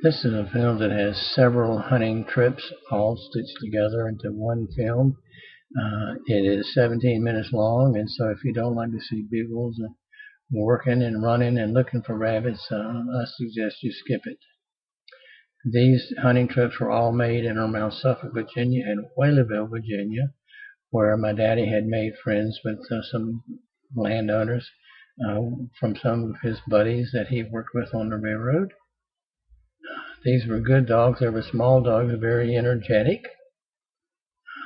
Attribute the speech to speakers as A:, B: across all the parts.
A: This is a film that has several hunting trips all stitched together into one film. It is 17 minutes long, and so if you don't like to see beagles working and running and looking for rabbits, I suggest you skip it. These hunting trips were all made in around Suffolk, Virginia and Whaleyville, Virginia, where my daddy had made friends with some landowners from some of his buddies that he worked with on the railroad. These were good dogs. They were small dogs, very energetic.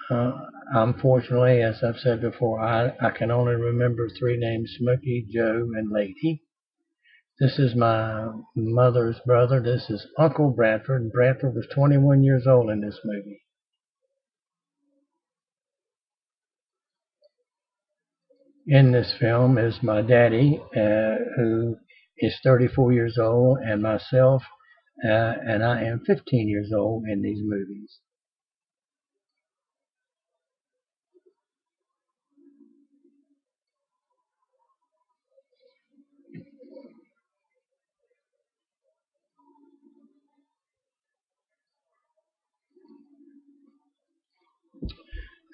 A: Unfortunately, as I've said before, I can only remember three names: Smokey, Joe, and Lady. This is my mother's brother. This is Uncle Bradford. Bradford was 21 years old in this movie. In this film is my daddy, who is 34 years old, and myself, and I am 15 years old in these movies.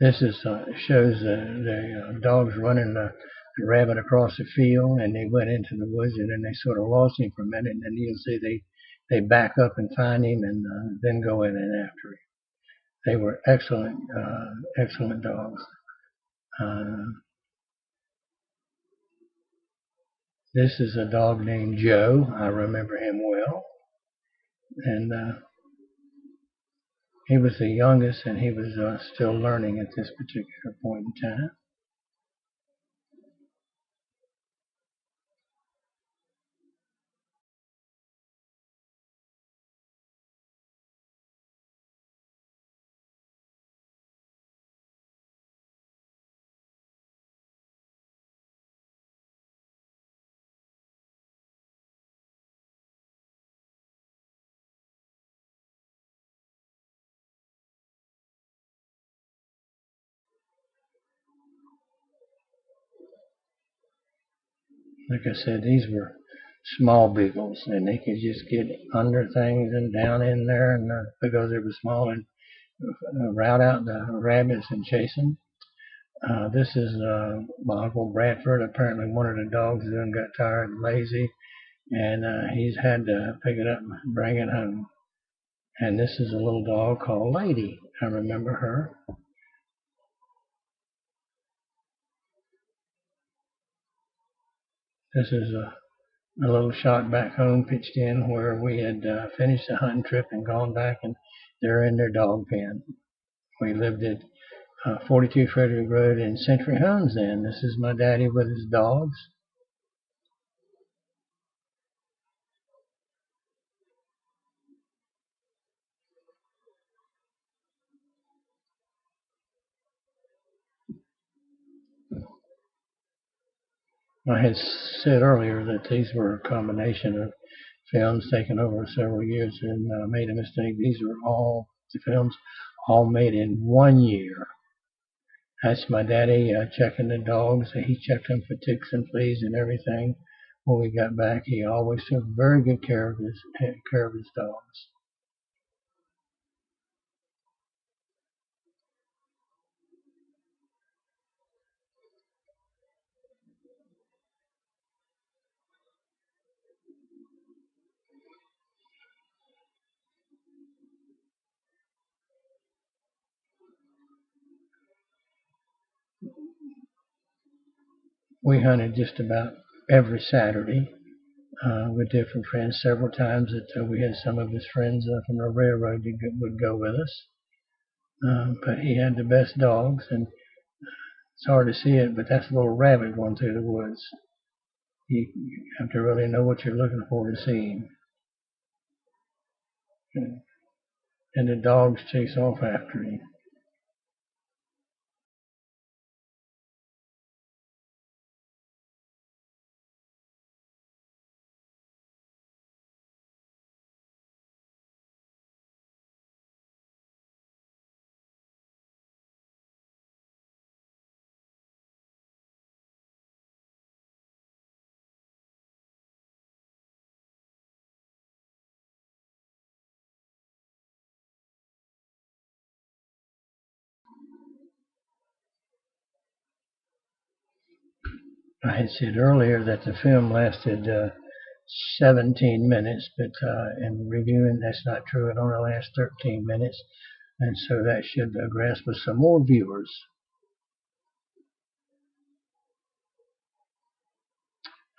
A: This shows the dogs running the rabbit across the field, and they went into the woods, and then they sort of lost him for a minute, and then you'll see they back up and find him, and then go in and after him. They were excellent dogs. This is a dog named Joe. I remember him well, and he was the youngest, and he was still learning at this particular point in time. Like I said, these were small beagles, and they could just get under things and down in there, and because they were small, and rout out the rabbits and chase them. This is my Uncle Bradford. Apparently, one of the dogs then got tired and lazy, and he's had to pick it up and bring it home. And this is a little dog called Lady. I remember her. This is a little shot back home pitched in where we had finished the hunting trip and gone back, and they're in their dog pen. We lived at 42 Frederick Road in Century Homes then. This is my daddy with his dogs. I had said earlier that these were a combination of films taken over several years, and I made a mistake. These were all the films all made in 1 year. That's my daddy checking the dogs. He checked them for ticks and fleas and everything. When we got back, he always took very good care of his dogs. We hunted just about every Saturday with different friends. Several times that we had some of his friends from the railroad that would go with us. But he had the best dogs, and it's hard to see it, but that's a little rabbit going through the woods. You have to really know what you're looking for to see him. And the dogs chase off after him. I had said earlier that the film lasted 17 minutes, but in reviewing, that's not true. It only lasts 13 minutes, and so that should grasp us some more viewers.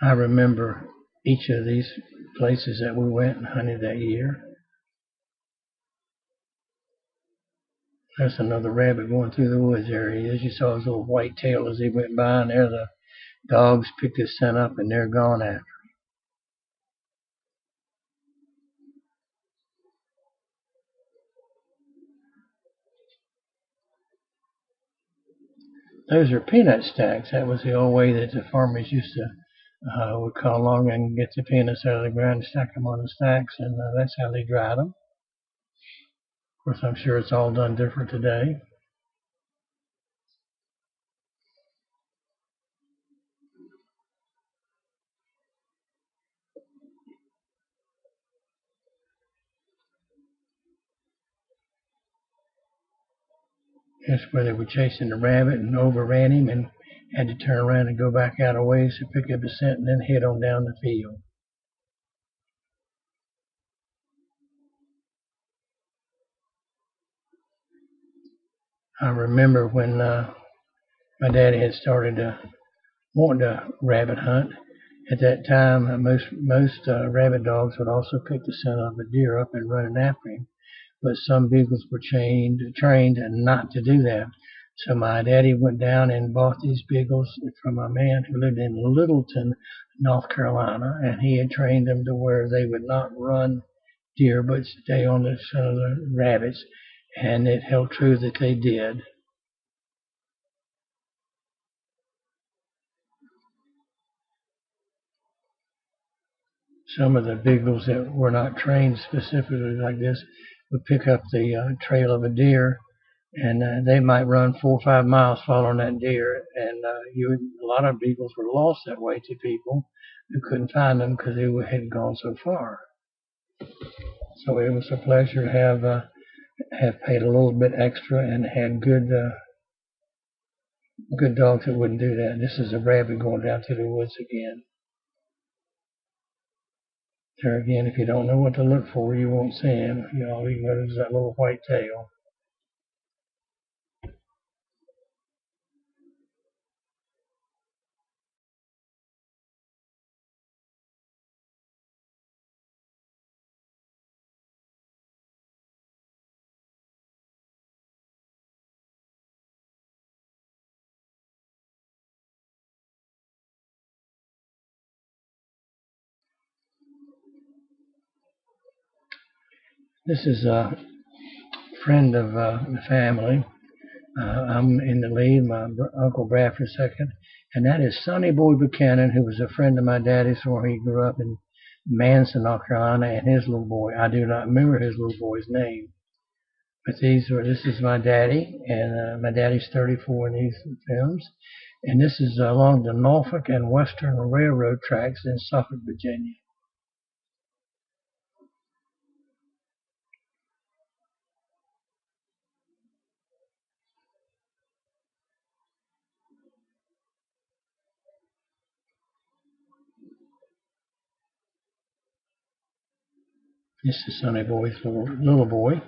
A: I remember each of these places that we went and hunted that year. That's another rabbit going through the woods. There he is. You saw his little white tail as he went by, and there the dogs picked his scent up, and they're gone after. Those are peanut stacks. That was the old way that the farmers used to would come along and get the peanuts out of the ground and stack them on the stacks, and that's how they dried them. Of course, I'm sure it's all done different today. That's where they were chasing the rabbit and overran him and had to turn around and go back out a ways to pick up a scent and then head on down the field. I remember when my daddy had started wanting to rabbit hunt. At that time, most rabbit dogs would also pick the scent of a deer up and running after him. But some beagles were trained not to do that. So my daddy went down and bought these beagles from a man who lived in Littleton, North Carolina, and he had trained them to where they would not run deer but stay on the scent of the rabbits, and it held true that they did. Some of the beagles that were not trained specifically like this would pick up the trail of a deer, and they might run 4 or 5 miles following that deer, and a lot of beagles were lost that way to people who couldn't find them because they had gone so far. So it was a pleasure to have paid a little bit extra and had good dogs that wouldn't do that. This is a rabbit going down through the woods again. There again, if you don't know what to look for, you won't see him. All you notice is that little white tail. This is a friend of the family. I'm in the lead, my Uncle Bradford II, and that is Sonny Boy Buchanan, who was a friend of my daddy's where he grew up in Manson, North Carolina, and his little boy. I do not remember his little boy's name, but this is my daddy, and my daddy's 34 in these films, and this is along the Norfolk and Western Railroad tracks in Suffolk, Virginia. This is Sonny Boy's little boy.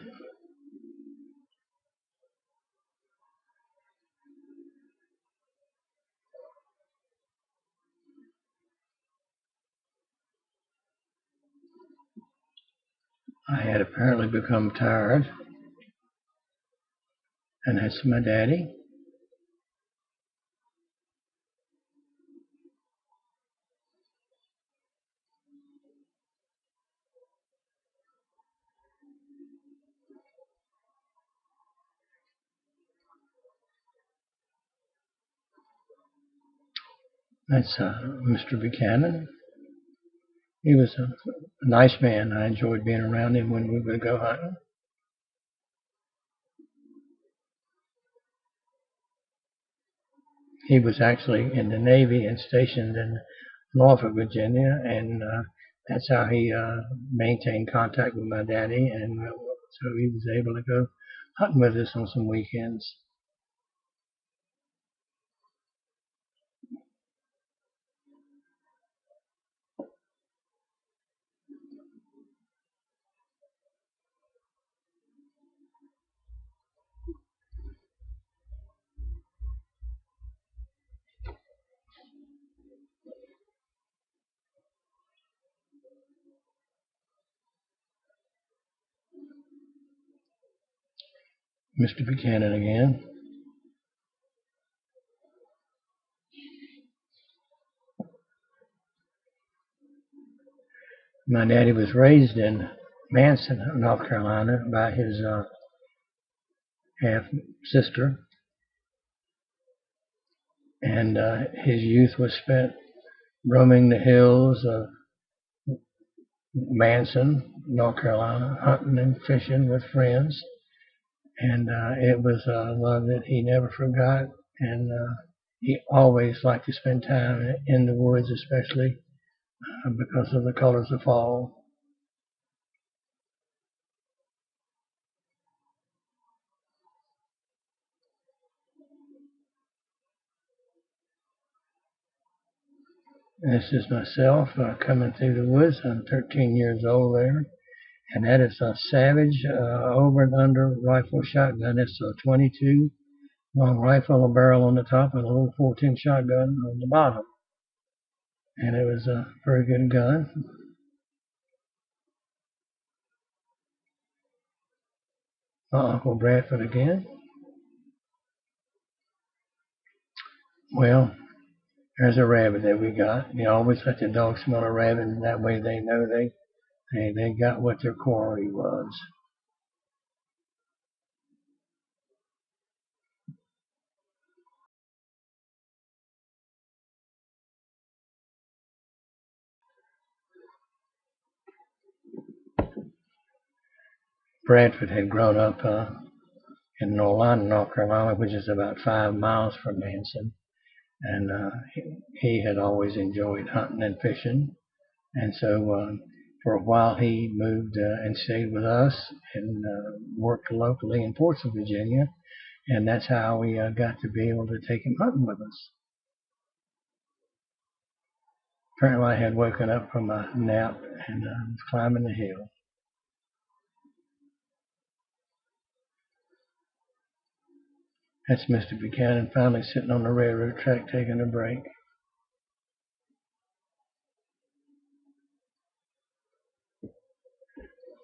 A: I had apparently become tired, and that's my daddy. That's Mr. Buchanan. He was a nice man. I enjoyed being around him when we would go hunting. He was actually in the Navy and stationed in Norfolk, Virginia, and that's how he maintained contact with my daddy, and so he was able to go hunting with us on some weekends. Mr. Buchanan again. My daddy was raised in Manson, North Carolina, by his half sister, and his youth was spent roaming the hills of Manson, North Carolina, hunting and fishing with friends. And it was a love that he never forgot, and he always liked to spend time in the woods, especially because of the colors of fall. This is myself coming through the woods. I'm 13 years old there, and that is a Savage over and under rifle shotgun. It's a 22 long rifle, a barrel on the top, and a little 14 shotgun on the bottom. And it was a very good gun. Uncle Bradford again. Well, there's a rabbit that we got. You always let the dog smell a rabbit, and that way they know they got what their quarry was. Bradford had grown up in North Carolina, which is about 5 miles from Manson, and he had always enjoyed hunting and fishing, and so for a while he moved and stayed with us and worked locally in Portsmouth, Virginia, and that's how we got to be able to take him hunting with us. Apparently I had woken up from a nap and was climbing the hill. That's Mr. Buchanan finally sitting on the railroad track taking a break.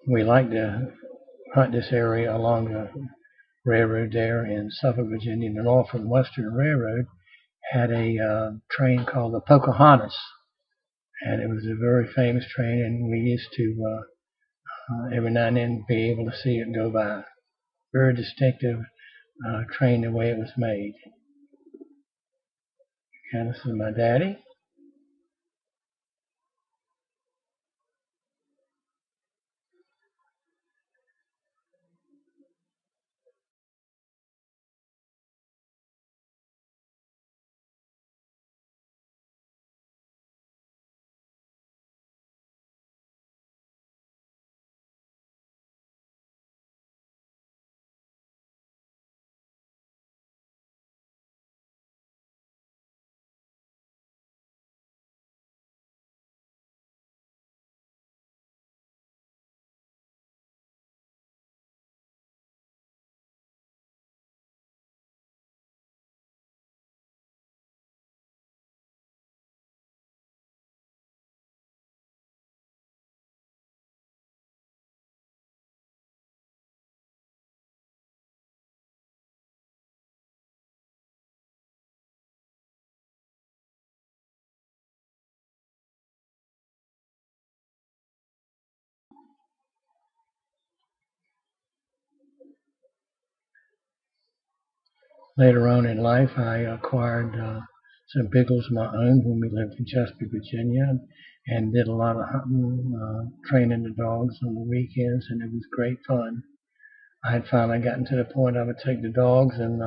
A: We like to hunt this area along the railroad there in Suffolk, Virginia. The North and Western Railroad had a train called the Pocahontas, and it was a very famous train, and we used to every now and then be able to see it go by. Very distinctive train the way it was made. And this is my daddy. Later on in life, I acquired some Beagles of my own when we lived in Chesapeake, Virginia, and did a lot of hunting, training the dogs on the weekends, and it was great fun. I had finally gotten to the point I would take the dogs and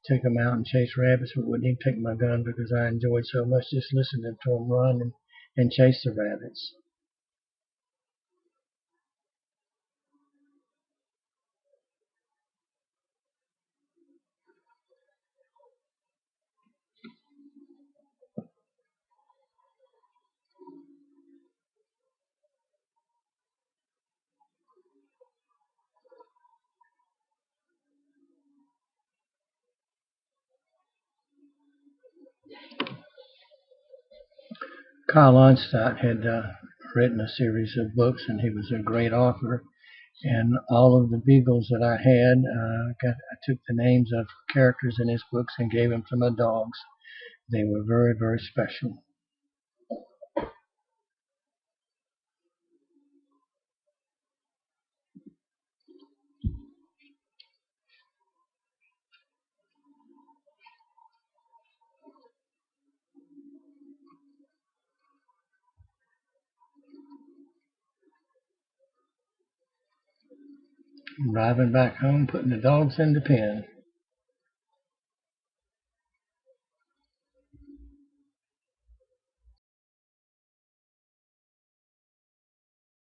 A: take them out and chase rabbits, but wouldn't even take my gun because I enjoyed so much just listening to them run and chase the rabbits. Kyle Onstadt had written a series of books, and he was a great author. And all of the Beagles that I had, I took the names of characters in his books and gave them to my dogs. They were very, very special. Driving back home, putting the dogs in the pen.